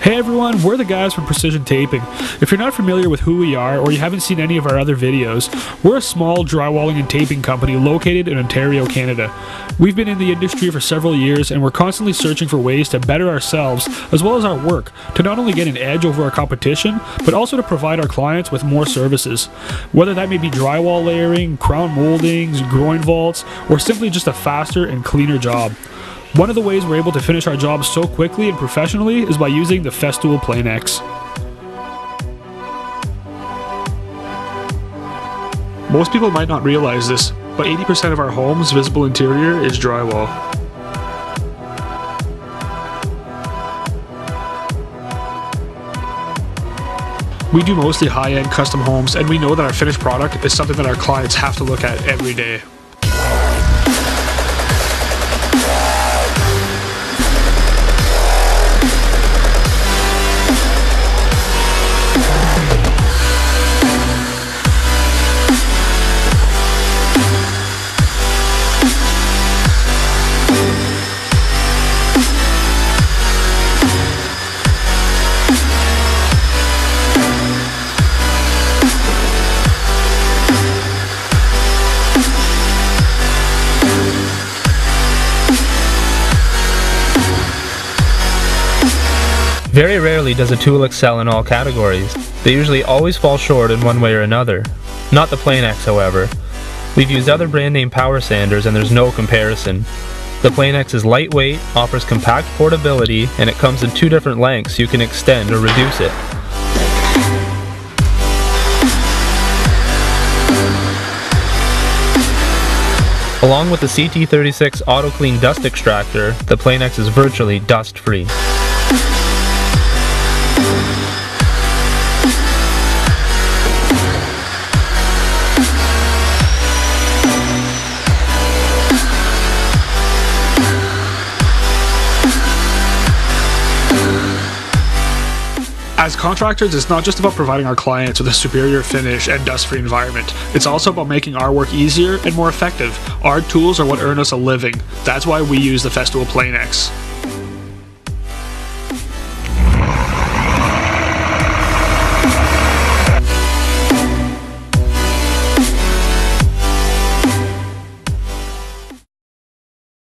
Hey everyone, we're the guys from Precision Taping. If you're not familiar with who we are or you haven't seen any of our other videos, we're a small drywalling and taping company located in Ontario, Canada. We've been in the industry for several years and we're constantly searching for ways to better ourselves as well as our work to not only get an edge over our competition, but also to provide our clients with more services. Whether that may be drywall layering, crown moldings, groin vaults, or simply just a faster and cleaner job. One of the ways we're able to finish our jobs so quickly and professionally is by using the Festool Planex. Most people might not realize this, but 80% of our home's visible interior is drywall. We do mostly high-end custom homes, and we know that our finished product is something that our clients have to look at every day. Very rarely does a tool excel in all categories. They usually always fall short in one way or another. Not the Planex, however. We've used other brand name power sanders and there's no comparison. The Planex is lightweight, offers compact portability, and it comes in two different lengths so you can extend or reduce it. Along with the CT36 Auto Clean Dust Extractor, the Planex is virtually dust-free. As contractors, it's not just about providing our clients with a superior finish and dust-free environment. It's also about making our work easier and more effective. Our tools are what earn us a living. That's why we use the Festool Planex.